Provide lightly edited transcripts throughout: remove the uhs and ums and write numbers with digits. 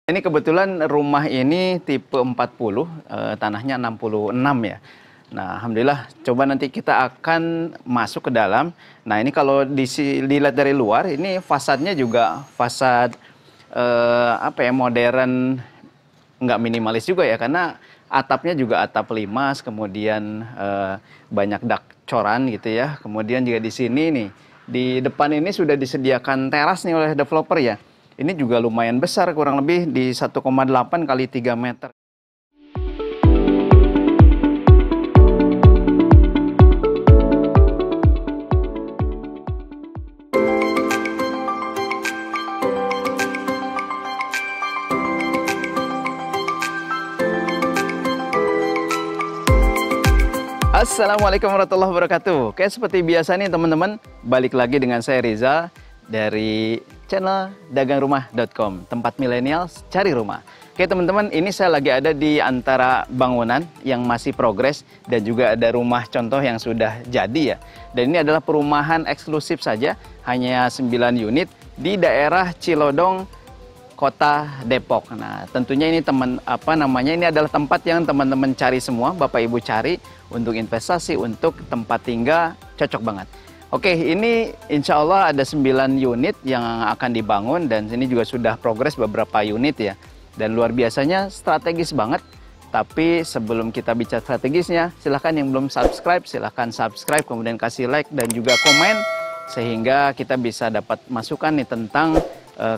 Ini kebetulan rumah ini tipe 40, tanahnya 66 ya. Nah, alhamdulillah coba nanti kita akan masuk ke dalam. Nah, ini kalau dilihat dari luar, ini fasadnya juga fasad modern, nggak minimalis juga ya, karena atapnya juga atap limas, kemudian banyak dak coran gitu ya. Kemudian juga di sini nih, di depan ini sudah disediakan teras nih oleh developer ya. Ini juga lumayan besar, kurang lebih di 1,8 kali 3 meter. Assalamualaikum warahmatullahi wabarakatuh. Oke, seperti biasa nih teman-teman, balik lagi dengan saya Riza dari channel dagangrumah.com, tempat milenial cari rumah. Oke teman-teman, ini saya lagi ada di antara bangunan yang masih progres dan juga ada rumah contoh yang sudah jadi ya. Dan ini adalah perumahan eksklusif saja, hanya 9 unit di daerah Cilodong, Kota Depok. Nah, tentunya ini ini adalah tempat yang teman-teman cari semua, Bapak Ibu cari untuk investasi, untuk tempat tinggal, cocok banget. Oke, ini insya Allah ada 9 unit yang akan dibangun dan ini juga sudah progres beberapa unit ya. Dan luar biasanya strategis banget. Tapi sebelum kita bicara strategisnya, silahkan yang belum subscribe, silahkan subscribe, kemudian kasih like dan juga komen. Sehingga kita bisa dapat masukan nih tentang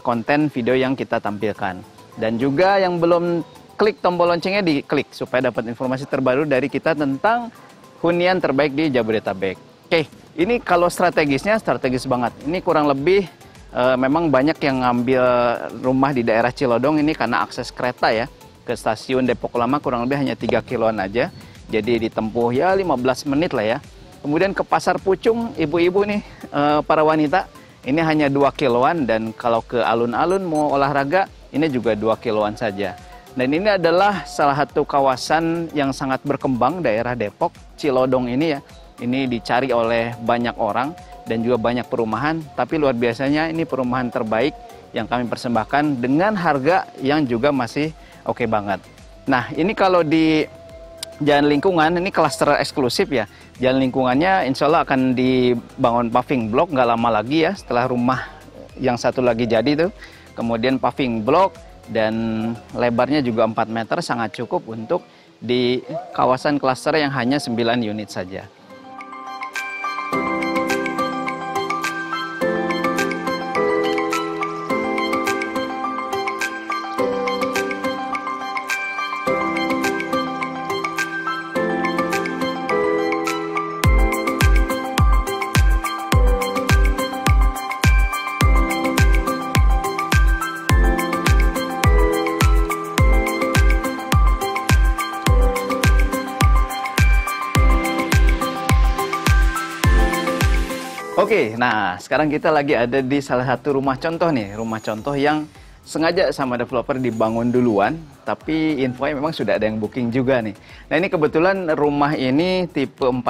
konten video yang kita tampilkan. Dan juga yang belum klik tombol loncengnya diklik supaya dapat informasi terbaru dari kita tentang hunian terbaik di Jabodetabek. Oke, ini kalau strategisnya strategis banget. Ini kurang lebih memang banyak yang ngambil rumah di daerah Cilodong ini karena akses kereta ya. Ke stasiun Depok Lama kurang lebih hanya 3 kiloan aja. Jadi ditempuh ya 15 menit lah ya. Kemudian ke Pasar Pucung, ibu-ibu nih, para wanita, ini hanya 2 kiloan. Dan kalau ke alun-alun mau olahraga, ini juga 2 kiloan saja. Dan ini adalah salah satu kawasan yang sangat berkembang daerah Depok, Cilodong ini ya. Ini dicari oleh banyak orang dan juga banyak perumahan. Tapi luar biasanya ini perumahan terbaik yang kami persembahkan dengan harga yang juga masih oke banget. Nah, ini kalau di Jalan Lingkungan, ini klaster eksklusif ya. Jalan Lingkungannya insya Allah akan dibangun paving block nggak lama lagi ya. Setelah rumah yang satu lagi jadi tuh. Kemudian paving block dan lebarnya juga 4 meter, sangat cukup untuk di kawasan klaster yang hanya 9 unit saja. Oke, nah sekarang kita lagi ada di salah satu rumah contoh nih. Rumah contoh yang sengaja sama developer dibangun duluan, tapi infonya memang sudah ada yang booking juga nih. Nah ini kebetulan rumah ini tipe 40,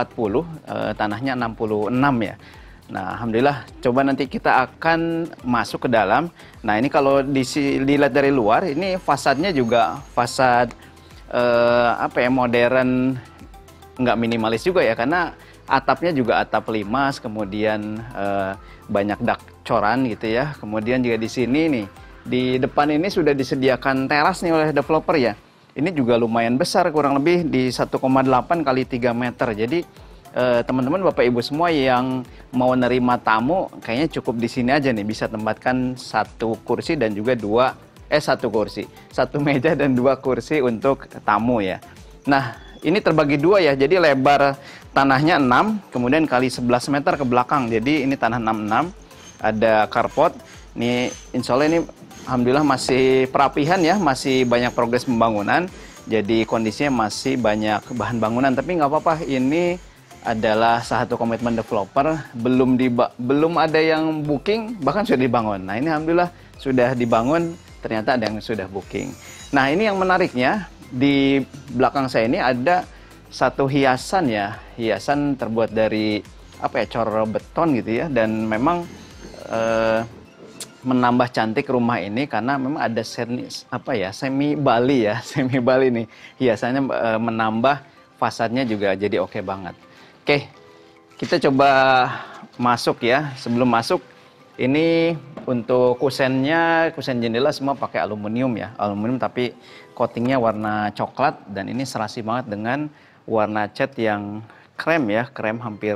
tanahnya 66 ya. Nah alhamdulillah coba nanti kita akan masuk ke dalam. Nah ini kalau dilihat dari luar, ini fasadnya juga fasad modern, nggak minimalis juga ya, karena atapnya juga atap limas, kemudian banyak dak coran gitu ya. Kemudian juga di sini nih, di depan ini sudah disediakan teras nih oleh developer ya. Ini juga lumayan besar, kurang lebih di 1,8 kali 3 meter. Jadi teman-teman Bapak Ibu semua yang mau nerima tamu, kayaknya cukup di sini aja nih, bisa tempatkan satu kursi dan juga satu kursi, satu meja dan 2 kursi untuk tamu ya. Nah, ini terbagi 2 ya, jadi lebar tanahnya 6, kemudian kali 11 meter ke belakang. Jadi ini tanah 66, ada carport. Ini insya Allah ini alhamdulillah masih perapihan ya, masih banyak progres pembangunan. Jadi kondisinya masih banyak bahan bangunan, tapi nggak apa-apa. Ini adalah salah satu komitmen developer, belum ada yang booking, bahkan sudah dibangun. Nah ini alhamdulillah sudah dibangun, ternyata ada yang sudah booking. Nah ini yang menariknya, di belakang saya ini ada satu hiasan ya, hiasan terbuat dari cor beton gitu ya, dan memang menambah cantik rumah ini karena memang ada semi Bali ya, semi Bali nih. Hiasannya menambah fasadnya juga jadi oke banget. Oke, kita coba masuk ya. Sebelum masuk, ini untuk kusennya, kusen jendela semua pakai aluminium ya. Aluminium tapi coatingnya warna coklat dan ini serasi banget dengan warna cat yang krem ya, krem hampir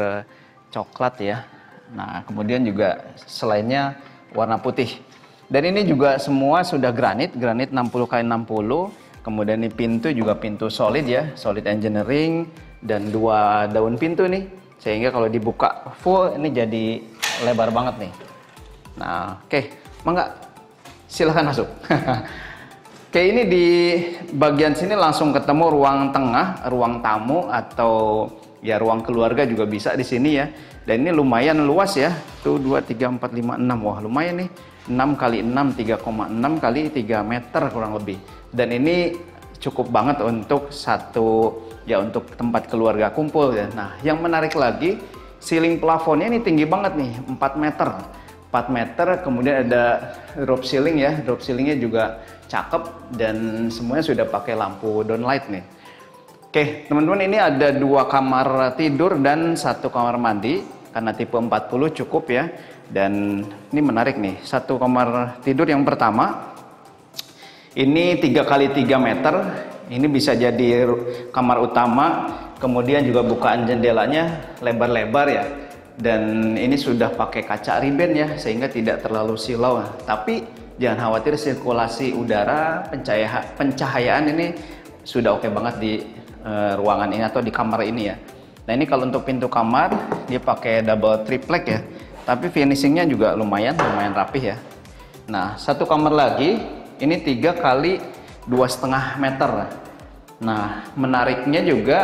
coklat ya. Nah, kemudian juga selainnya warna putih. Dan ini juga semua sudah granit 60x60. Kemudian ini pintu juga pintu solid ya, solid engineering dan 2 daun pintu nih. Sehingga kalau dibuka full ini jadi lebar banget nih. Nah, oke, mangga silahkan masuk. Oke, ini di bagian sini langsung ketemu ruang tengah, ruang tamu atau ya ruang keluarga juga bisa di sini ya. Dan ini lumayan luas ya. Tuh 2, 3, 4, 5, 6. Wah, lumayan nih. 6 kali 6, 3,6 kali 3 meter kurang lebih. Dan ini cukup banget untuk untuk tempat keluarga kumpul ya. Nah, yang menarik lagi, ceiling plafonnya ini tinggi banget nih, 4 meter. 4 meter, kemudian ada drop ceiling ya. Drop ceilingnya juga cakep dan semuanya sudah pakai lampu downlight nih. Oke, teman-teman, ini ada 2 kamar tidur dan 1 kamar mandi karena tipe 40 cukup ya. Dan ini menarik nih, 1 kamar tidur yang pertama ini 3 kali 3 meter. Ini bisa jadi kamar utama, kemudian juga bukaan jendelanya lebar-lebar ya. Dan ini sudah pakai kaca riben ya, sehingga tidak terlalu silau. Tapi jangan khawatir, sirkulasi udara, pencahayaan ini sudah oke banget di ruangan ini atau di kamar ini ya. Nah, ini kalau untuk pintu kamar dia pakai double triplek ya, tapi finishingnya juga lumayan rapih ya. Nah, 1 kamar lagi ini 3 kali 2,5 meter. Nah, menariknya juga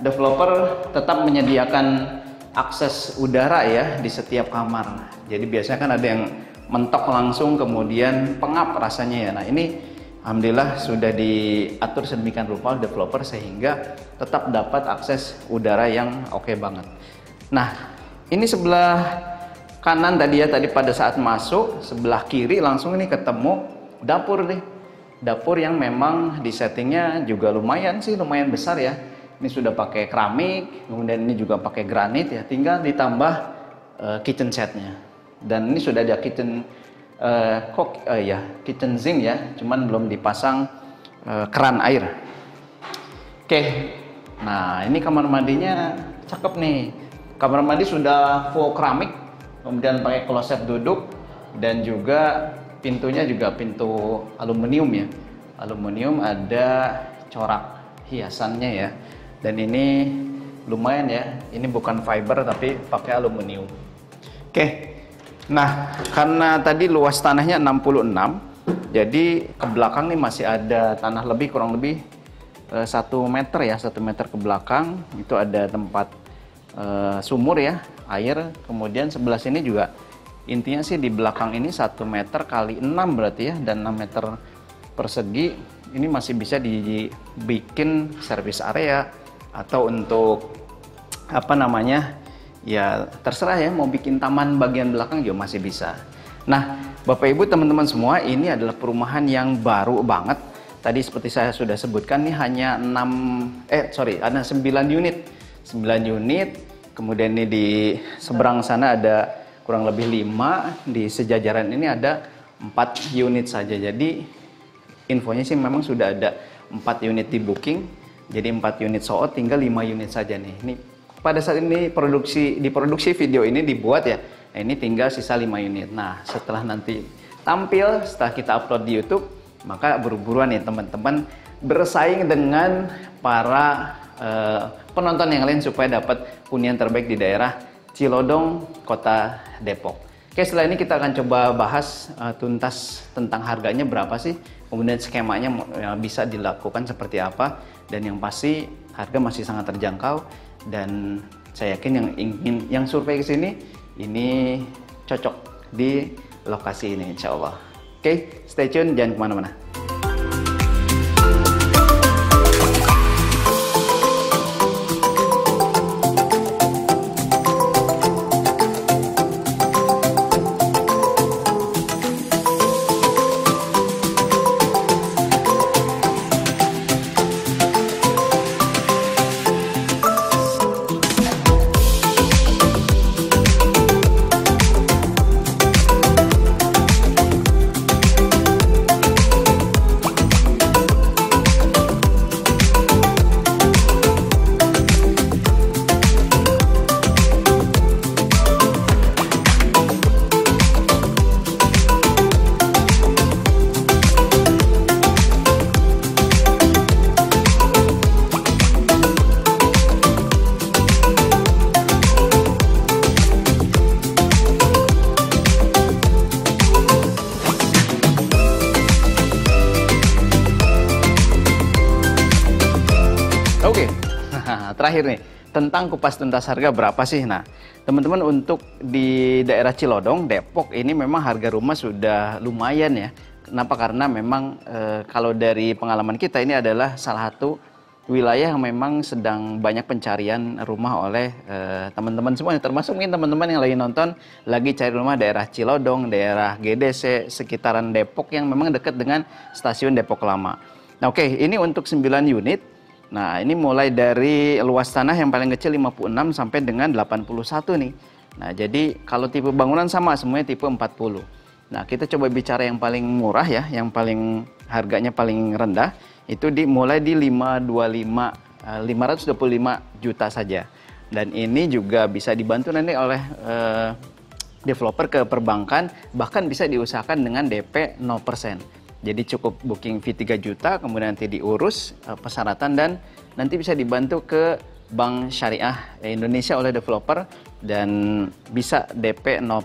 developer tetap menyediakan akses udara ya di setiap kamar. Jadi biasanya kan ada yang mentok langsung kemudian pengap rasanya ya. Nah, ini alhamdulillah sudah diatur sedemikian rupa developer sehingga tetap dapat akses udara yang oke banget. Nah, ini sebelah kanan tadi pada saat masuk, sebelah kiri langsung ini ketemu dapur nih. Dapur yang memang di settingnya juga lumayan besar ya. Ini sudah pakai keramik, kemudian ini juga pakai granit ya. Tinggal ditambah kitchen setnya. Dan ini sudah ada kitchen kitchen sink ya, cuman belum dipasang keran air. Oke, nah ini kamar mandinya cakep nih. Kamar mandi sudah full keramik, kemudian pakai kloset duduk dan juga pintunya juga pintu aluminium ya. Aluminium, ada corak hiasannya ya. Dan ini lumayan ya. Ini bukan fiber tapi pakai aluminium. Oke. Nah, karena tadi luas tanahnya 66, jadi ke belakang nih masih ada tanah lebih kurang lebih 1 meter ya, 1 meter ke belakang. Itu ada tempat sumur ya, air. Kemudian sebelah sini juga intinya sih di belakang ini 1 meter kali 6 berarti ya, dan 6 meter persegi. Ini masih bisa dibikin service area atau untuk ya terserah ya, mau bikin taman bagian belakang juga masih bisa. Nah, Bapak Ibu teman-teman semua, ini adalah perumahan yang baru banget. Tadi seperti saya sudah sebutkan, ini hanya 9 unit. 9 unit, kemudian ini di seberang sana ada kurang lebih 5, di sejajaran ini ada 4 unit saja. Jadi infonya sih memang sudah ada 4 unit di booking, jadi 4 unit sold, tinggal 5 unit saja nih. Ini pada saat ini diproduksi video ini dibuat ya. Nah, ini tinggal sisa 5 unit. Nah, setelah nanti tampil, setelah kita upload di YouTube, maka buru-buruan nih teman-teman bersaing dengan para penonton yang lain supaya dapat hunian terbaik di daerah Cilodong, Kota Depok. Oke, setelah ini kita akan coba bahas tuntas tentang harganya berapa sih, kemudian skemanya bisa dilakukan seperti apa, dan yang pasti harga masih sangat terjangkau. Dan saya yakin yang survei ke sini ini cocok di lokasi ini insya Allah. Oke, stay tune, jangan kemana-mana. Nah, terakhir nih, tentang kupas tuntas harga berapa sih? Nah, teman-teman untuk di daerah Cilodong, Depok ini memang harga rumah sudah lumayan ya. Kenapa? Karena memang kalau dari pengalaman kita ini adalah salah satu wilayah yang memang sedang banyak pencarian rumah oleh teman-teman semua, termasuk mungkin teman-teman yang lagi nonton lagi cari rumah daerah Cilodong, daerah GDC, sekitaran Depok yang memang dekat dengan stasiun Depok Lama. Nah, oke, ini untuk 9 unit. Nah, ini mulai dari luas tanah yang paling kecil 56 sampai dengan 81 nih. Nah, jadi kalau tipe bangunan sama semuanya tipe 40. Nah, kita coba bicara yang paling murah ya, yang paling harganya paling rendah. Itu mulai di 525 juta saja. Dan ini juga bisa dibantu nanti oleh developer ke perbankan, bahkan bisa diusahakan dengan DP 0%. Jadi cukup booking fee 3 juta, kemudian nanti diurus persyaratan dan nanti bisa dibantu ke Bank Syariah Indonesia oleh developer dan bisa DP 0%.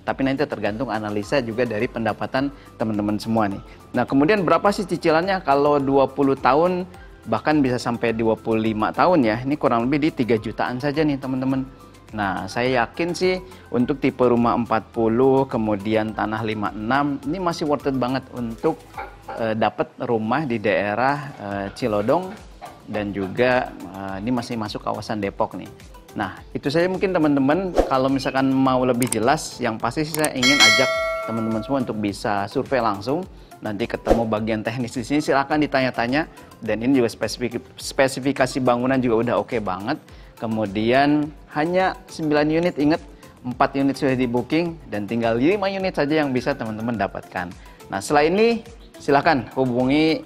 Tapi nanti tergantung analisa juga dari pendapatan teman-teman semua nih. Nah, kemudian berapa sih cicilannya? Kalau 20 tahun bahkan bisa sampai 25 tahun ya. Ini kurang lebih di 3 jutaan saja nih teman-teman. Nah, saya yakin sih untuk tipe rumah 40 kemudian tanah 56 ini masih worth it banget untuk dapat rumah di daerah Cilodong. Dan juga ini masih masuk kawasan Depok nih. Nah, itu saja mungkin teman-teman. Kalau misalkan mau lebih jelas, yang pasti saya ingin ajak teman-teman semua untuk bisa survei langsung. Nanti ketemu bagian teknis di sini, silahkan ditanya-tanya. Dan ini juga spesifikasi bangunan juga udah oke banget. Kemudian hanya 9 unit, ingat 4 unit sudah di booking dan tinggal 5 unit saja yang bisa teman-teman dapatkan. Nah, setelah ini silakan hubungi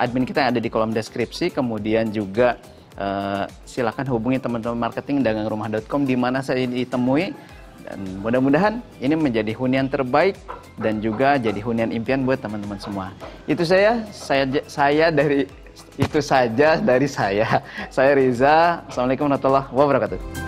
admin kita yang ada di kolom deskripsi, kemudian juga silakan hubungi teman-teman marketing dagangrumah.com di mana saya ditemui, dan mudah-mudahan ini menjadi hunian terbaik dan juga jadi hunian impian buat teman-teman semua. Itu saja dari saya. Saya Riza. Assalamualaikum warahmatullahi wabarakatuh.